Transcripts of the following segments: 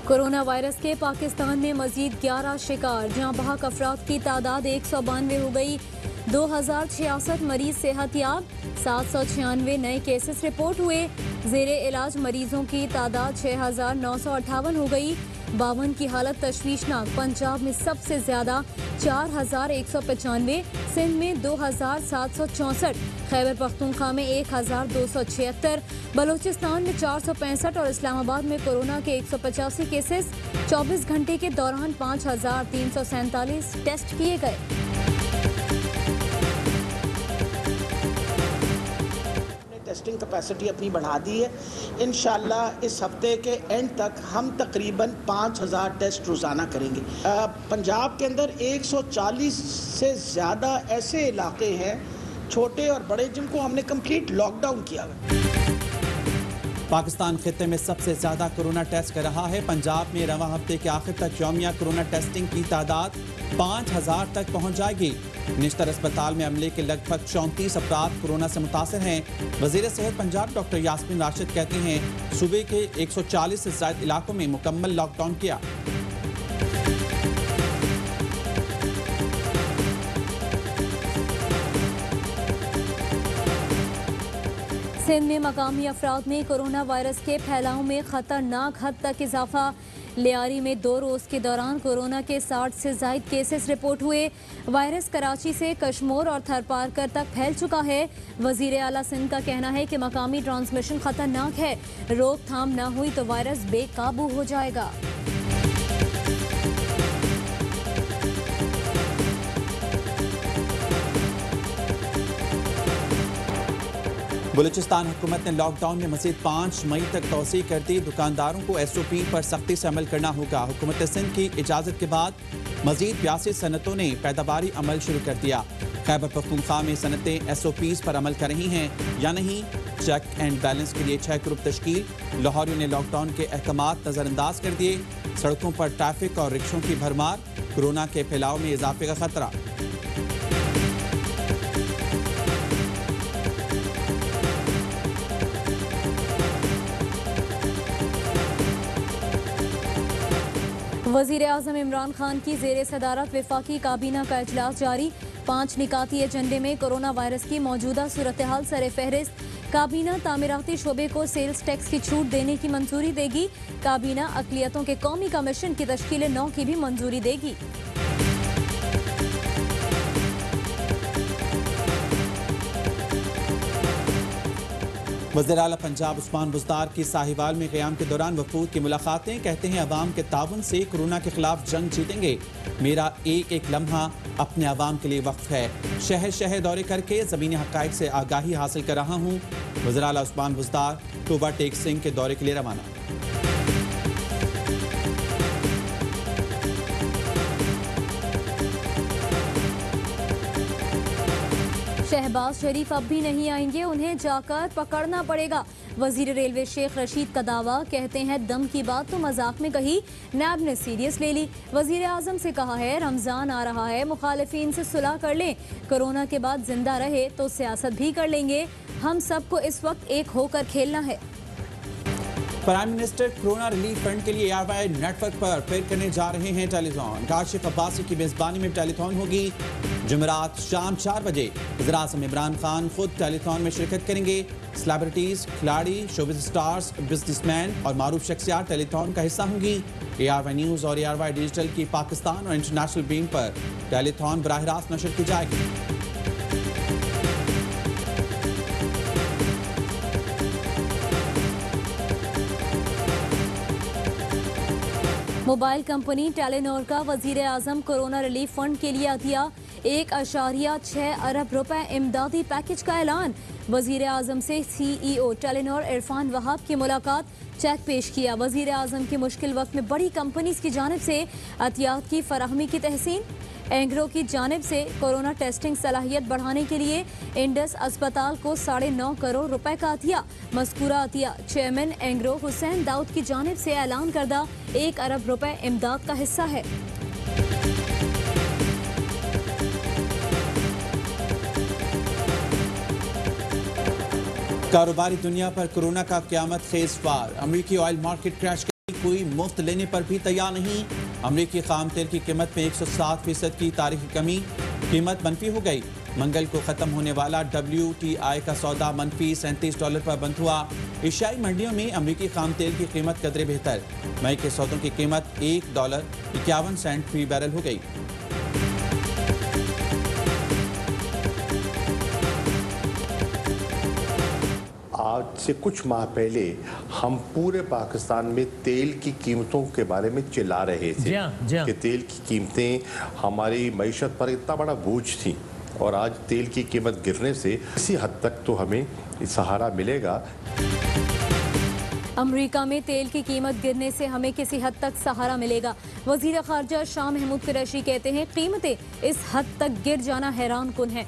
Corona virus के पाकिस्तान में मजीद 11 शिकार, जहां बहक अफराद की तादाद 192 हो गई। 2066 मरीज सेहतयाब, 796 नए केसेस रिपोर्ट हुए। जेर इलाज मरीजों की तादाद 6958 हो गई। 52 की हालत तशवीशनाक। पंजाब में सबसे ज्यादा 4195, सिंध में 2764, खैबर पख्तूनख्वा में 1276, बलूचिस्तान में 465 और इस्लामाबाद में कोरोना के 185 केसेस। 24 घंटे के दौरान 5347 टेस्ट किए गए। टेस्टिंग कैपेसिटी अपनी बढ़ा दी है। इंशाल्लाह इस हफ्ते के एंड तक हम तकरीबन 5000 टेस्ट रोज़ाना करेंगे। पंजाब के अंदर 140 से ज़्यादा ऐसे इलाके हैं छोटे और बड़े जिनको हमने कंप्लीट लॉकडाउन किया है। पाकिस्तान खित्ते में सबसे ज़्यादा कोरोना टेस्ट कर रहा है। पंजाब में रवां हफ्ते के आखिर तक यौमिया कोरोना टेस्टिंग की तादाद 5000 तक पहुंच जाएगी। निश्तर अस्पताल में अमले के लगभग 34 अफराद कोरोना से मुतासर हैं। वज़ीर सेहत पंजाब डॉक्टर यास्मीन राशिद कहती हैं सूबे के 140 से ज़ायद इलाकों में मुकम्मल लॉकडाउन किया। सिंध में मकामी अफराद में कोरोना वायरस के फैलाव में खतरनाक हद तक इजाफा। लियारी में 2 रोज़ के दौरान कोरोना के 60 से ज़ायद केसेस रिपोर्ट हुए। वायरस कराची से कश्मोर और थरपारकर तक फैल चुका है। वज़ीर आला सिंध का कहना है कि मकामी ट्रांसमिशन खतरनाक है, रोकथाम न हुई तो वायरस बेकाबू हो जाएगा। बलूचिस्तान हुकूमत ने लॉकडाउन में मज़ीद 5 मई तक तोसी कर दी। दुकानदारों को SOP पर सख्ती से अमल करना होगा। हुकूमत सिंध की इजाज़त के बाद मज़ीद 82 सनतों ने पैदावारी अमल शुरू कर दिया। खैबर पख्तूनख्वा में सनतें SOPs पर अमल कर रही हैं या नहीं। चेक एंड बैलेंस के लिए 6 ग्रुप तश्कील। लाहौरियों ने लॉकडाउन के अहकामात नज़रअंदाज कर दिए। सड़कों पर ट्रैफिक और रिक्शों की भरमार। कोरोना के फैलाव में इजाफे का खतरा। वज़ीर आज़म इमरान खान की ज़ेर सदारत वफाकी काबीना का इजलास जारी। 5 निकाती एजेंडे में कोरोना वायरस की मौजूदा सूरत हाल सर फहरिस्त। काबीना तामीराती शोबे को सेल्स टैक्स की छूट देने की मंजूरी देगी। काबीना अक़लियतों के कौमी कमीशन की तश्कील 9 की भी मंजूरी देगी। वज़ीर आला पंजाब उस्मान बुज़दार की साहिवाल में क़याम के दौरान वफूद की मुलाकातें। कहते हैं अवाम के ताउन से कोरोना के खिलाफ जंग जीतेंगे। मेरा एक एक लम्हा अपने अवाम के लिए वक्फ है। शहर शहर दौरे करके ज़मीनी हक़ाइक़ से आगाही हासिल कर रहा हूँ। वज़ीर आला उस्मान बुज़दार टोबा टेक सिंह के दौरे के लिए रवाना। शहबाज शरीफ अब भी नहीं आएंगे, उन्हें जाकर पकड़ना पड़ेगा। वजीर रेलवे शेख रशीद का दावा। कहते हैं दम की बात तो मजाक में कही, नैब ने सीरियस ले ली। वजीर आजम से कहा है रमजान आ रहा है, मुखालिफिन से सुलह कर लें। कोरोना के बाद जिंदा रहे तो सियासत भी कर लेंगे। हम सबको इस वक्त एक होकर खेलना है। Prime minister corona relief fund के लिए ARY नेटवर्क पर फिर करने जा रहे हैं टेलीथॉन। काशिफ अब्बासी की मेजबानी में टेलीथॉन होगी। जुमेरात शाम 4 बजे वज़ीर आज़म इमरान खान खुद टेलीथॉन में शिरकत करेंगे। सेलिब्रिटीज, खिलाड़ी, शोबिज़ स्टार्स, बिजनेसमैन और मारूफ शख्सियात टेलीथॉन का हिस्सा होंगी। ARY न्यूज़ और ARY डिजिटल की पाकिस्तान और इंटरनेशनल बीम पर टेलीथॉन बराह रास्त नशर की जाएगी। मोबाइल कंपनी टेलीनॉर का वजीर आजम कोरोना रिलीफ फंड के लिए अतिया 1.6 अरब रुपए इमदादी पैकेज का ऐलान। वजीर आजम से CEO टेलीनॉर इरफान वहाब की मुलाकात, चेक पेश किया। वजीर आजम की मुश्किल वक्त में बड़ी कंपनीज की जानिब से अतियात की फराहमी की तहसीन। एंग्रो की जानिब से कोरोना टेस्टिंग सलाहियत बढ़ाने के लिए इंडस अस्पताल को 9.5 करोड़ रुपए का अतिया। मज़कूरा अतिया चेयरमैन एंग्रो हुसैन दाऊद की जानिब से ऐलान करदा 1 अरब रुपए इमदाद का हिस्सा है। कारोबारी दुनिया पर कोरोना का क़यामत खेज़ वार। अमरीकी ऑयल मार्केट क्रैश कोई मुफ्त लेने पर भी तैयार नहीं। अमरीकी खाम तेल की कीमत में 107% की तारीखी कमी, कीमत मनफी हो गई। मंगल को खत्म होने वाला WTI का सौदा मनफी $37 पर बंद हुआ। एशियाई मंडियों में अमरीकी खाम तेल की कीमत कदरे बेहतर, मई के सौदों की कीमत $1.51 फी बैरल हो गई। आज से कुछ माह पहले हम पूरे पाकिस्तान में तेल की कीमतों के बारे में चिल्ला रहे थे कि तेल की कीमतें हमारी मईशत पर इतना बड़ा बोझ थी, और आज तेल की कीमत गिरने से किसी हद तक तो हमें सहारा मिलेगा। अमरीका में तेल की कीमत गिरने से हमें किसी हद तक सहारा मिलेगा। वज़ीर ख़ारजा शाह महमूद कुरैशी कहते हैं कीमतें इस हद तक गिर जाना हैरान कुन है,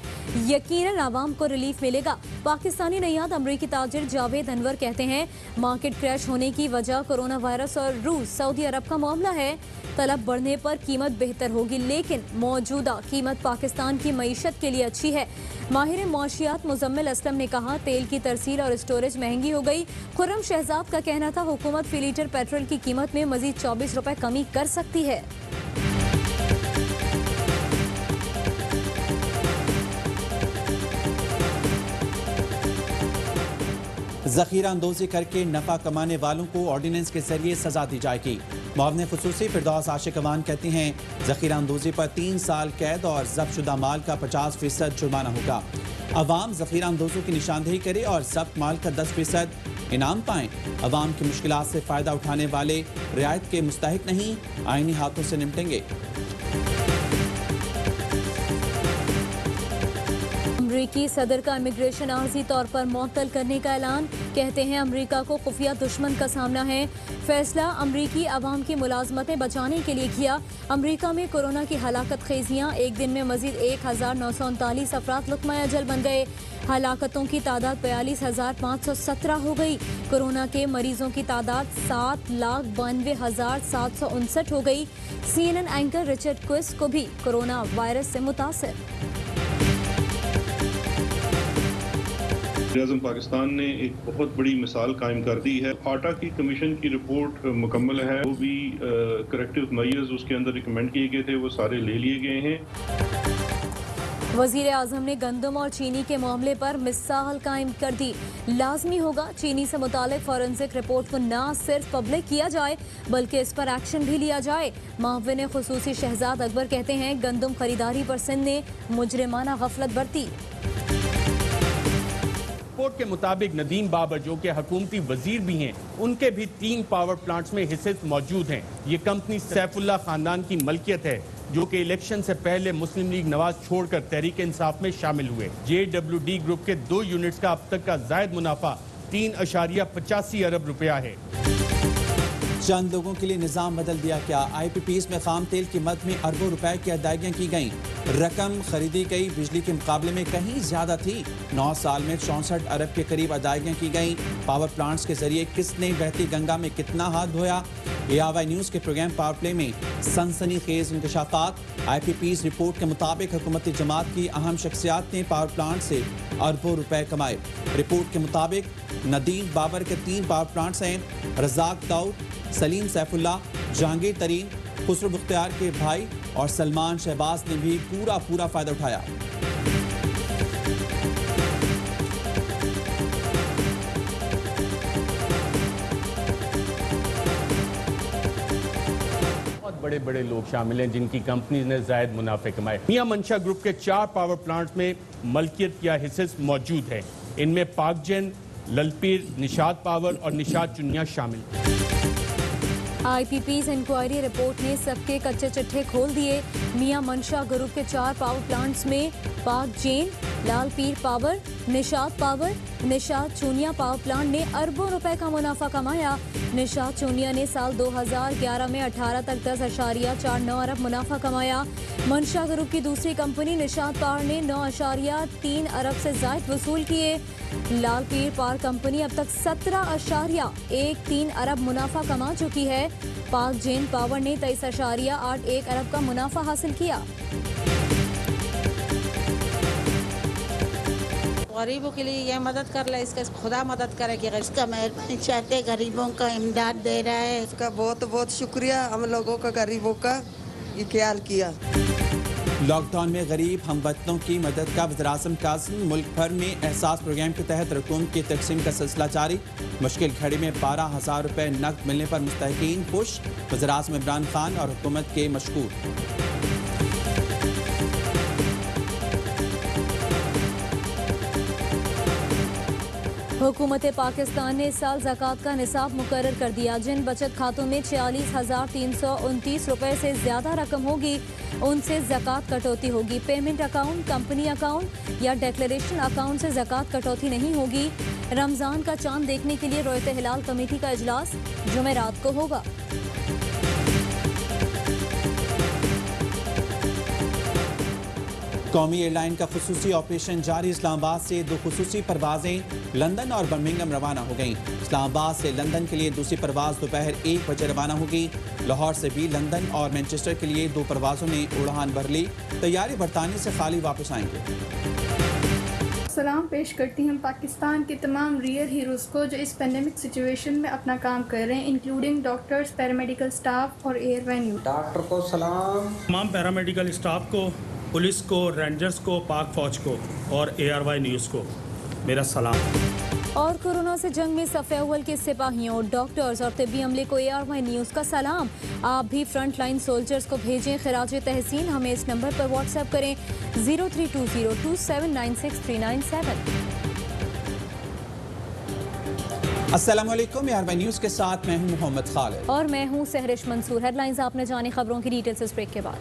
यकीनन आवाम को रिलीफ मिलेगा। पाकिस्तानी नयाद अमरीकी ताजिर जावेद अनवर कहते हैं मार्केट क्रैश होने की वजह कोरोना वायरस और रूस सऊदी अरब का मामला है। तलब बढ़ने पर कीमत बेहतर होगी, लेकिन मौजूदा कीमत पाकिस्तान की मईशत के लिए अच्छी है। माहिर मुआशियात मुजम्मिल असलम ने कहा तेल की तरसील और स्टोरेज महंगी हो गई। खुर्रम शहजाद का कहना था हुकूमत फी लीटर पेट्रोल की कीमत में मजीद 24 रुपए कमी कर सकती है। जखीरा अंदोजी करके नफा कमाने वालों को ऑर्डिनेंस के जरिए सजा दी जाएगी। मुआवने खुसूसी फिरदौस आशिक अवान कहते हैं जखीरा अंदोजी पर 3 साल कैद और जब्त शुदा माल का 50% जुर्माना होगा। अवाम जखीरा अंदोजों की निशानदेही करे और जब्त माल का 10% इनाम पाएं। अवाम की मुश्किलात से फ़ायदा उठाने वाले रियायत के मुस्तहिक नहीं, आईनी हाथों से निपटेंगे। अमरीकी सदर का इमिग्रेशन आर्जी तौर पर मुअत्तल करने का ऐलान, कहते हैं अमरीका को खुफिया दुश्मन का सामना है। फैसला अमरीकी अवाम की मुलाजमतें बचाने के लिए किया। अमरीका में कोरोना की हलाकत खेजियाँ, एक दिन में मजीद 1939 अफराद लुत्मा अजल बन गए। हलाकतों की तादाद 42,517 हो गई। कोरोना के मरीजों की तादाद 7,92,759 हो गई। CNN एंकर रिचर्ड क्विस को भी कोरोना वायरस से मुतासर। वज़ीर-ए-आज़म पाकिस्तान ने एक बहुत बड़ी मिसाल कायम कर दी है। आटा की कमीशन की रिपोर्ट मुकम्मल है, वो भी करेक्टिव मेजर्स उसके अंदर रिकमेंड किए गए थे, वो सारे ले लिए गए हैं। वज़ीर आज़म ने गंदम और चीनी के मामले पर मिसाल कायम कर दी। लाजमी होगा चीनी से मुतालिक फॉरेंसिक रिपोर्ट को न सिर्फ पब्लिक किया जाए बल्कि इस पर एक्शन भी लिया जाए। मुआविन खुसूसी शहजाद अकबर कहते हैं गंदम खरीदारी पर सिंध ने मुजरिमाना गफलत बरती। रिपोर्ट के मुताबिक नदीम बाबर जो कि हुकूमती वजीर भी हैं, उनके भी 3 पावर प्लांट्स में हिस्से मौजूद हैं। ये कंपनी सैफुल्लाह खानदान की मलकियत है जो कि इलेक्शन से पहले मुस्लिम लीग नवाज छोड़कर तहरीक इंसाफ में शामिल हुए। JWD ग्रुप के 2 यूनिट्स का अब तक का जायद मुनाफा 3.85 अरब रुपया है। चंद लोगों के लिए निज़ाम बदल दिया क्या? IPPs में खाम तेल की मद में अरबों रुपए की अदायगियाँ की गईं। रकम खरीदी गई बिजली के मुकाबले में कहीं ज्यादा थी। 9 साल में 64 अरब के करीब अदायगियाँ की गईं। पावर प्लांट्स के जरिए किसने बहती गंगा में कितना हाथ धोया? ARY न्यूज़ के प्रोग्राम पावर प्ले में सनसनीखेज इंकशाफात। IPPs रिपोर्ट के मुताबिक हुकूमती जमात की अहम शख्सियात ने पावर प्लांट से अरबों रुपए कमाए। रिपोर्ट के मुताबिक नदीम बाबर के 3 पावर प्लांट्स हैं। रज़ाक दाऊद, सलीम सैफुल्लाह, जहांगीर तरीन, खुसरो मुख्तियार के भाई और सलमान शहबाज ने भी पूरा फायदा उठाया। बड़े बड़े लोग शामिल हैं जिनकी कंपनी ने जायद मुनाफे कमाए। मियां मंशा ग्रुप के 4 पावर प्लांट्स में मलकियत या हिस्से मौजूद है। इनमें पाकजेन, ललपीर, निशात पावर और निशात चुनिया शामिल। IPPs इंक्वायरी रिपोर्ट ने सबके कच्चे चिट्ठे खोल दिए। मियां मंशा ग्रुप के 4 पावर प्लांट्स में Pakgen, Lalpir power, Nishat power, Nishat Chunian power plant ने अरबों रुपए का मुनाफा कमाया। निशात चूनिया ने साल 2011 में 18 तक 10.49 अरब मुनाफा कमाया। मंशा ग्रुप की दूसरी कंपनी निशात पावर ने 9.3 अरब से जायद वसूल किए। लालपीर पावर कंपनी अब तक 17.13 अरब मुनाफा कमा चुकी है। पाकजेन पावर ने 23.81 अरब का मुनाफा हासिल किया। गरीबों के लिए ये मदद कर ले, इसका खुदा मदद करे कि इसका मेहरबानी चाहते गरीबों का इमदाद दे रहा है। इसका बहुत बहुत शुक्रिया हम लोगों का, गरीबों का ये ख्याल किया। लॉकडाउन में गरीब हमवतनों की मदद का वज़ीर-ए-आज़म कासिम। मुल्क भर में एहसास प्रोग्राम के तहत रकूम की तकसीम का सिलसिला जारी। मुश्किल घड़ी में 12,000 रुपए नकद मिलने पर मुस्तहिकीन खुश। वज़ीर-ए-आज़म इमरान खान और हुकूमत के मशकूर। हुकूमत पाकिस्तान ने इस साल ज़कात का निसाब मुकर्रर कर दिया। जिन बचत खातों में 46,329 रुपए से ज़्यादा रकम होगी उनसे ज़कात कटौती होगी। पेमेंट अकाउंट, कंपनी अकाउंट या डिक्लेरेशन अकाउंट से ज़कात कटौती नहीं होगी। रमज़ान का चांद देखने के लिए रोयत हिलाल कमेटी का इजलास जुमेरात को होगा। कौमी एयरलाइन का खुसूसी ऑपरेशन जारी। इस्लामाबाद से 2 खुसूसी परवाजें लंदन और बर्मिंघम रवाना हो गईं। इस्लामाबाद से लंदन के लिए दूसरी परवाज दोपहर 1 बजे रवाना होगी। लाहौर से भी लंदन और मैनचेस्टर के लिए 2 परवाजों ने उड़ान भर ली। तैयारी बरतानिया से खाली वापस आएंगे। सलाम पेश करती हम पाकिस्तान के तमाम रियल हीरोज़ को जो इस पेंडेमिक सिचुएशन में अपना काम कर रहे हैं, इंक्लूडिंग डॉक्टर्स, पैरामेडिकल स्टाफ और एयरवेन्यू। डॉक्टर को सलाम, तमाम पैरामेडिकल स्टाफ को, पुलिस को, रेंजर्स को, पाक फौज को और ARY न्यूज़ को मेरा सलाम। और कोरोना से जंग में सफ़े अव्वल के सिपाहियों, डॉक्टर्स और तिब्बी अमले को ARY न्यूज़ का सलाम। आप भी फ्रंट लाइन सोल्जर्स को भेजें खिराज तहसीन। हमें इस नंबर पर व्हाट्सएप करें 032027963997। अस्सलामुअलैकुम, ARY न्यूज़ के साथ मैं हूं मोहम्मद खालिद और मैं हूं सहरिश मंसूर। हेडलाइंस आपने जानी, खबरों की डिटेल्स इस ब्रेक के बाद।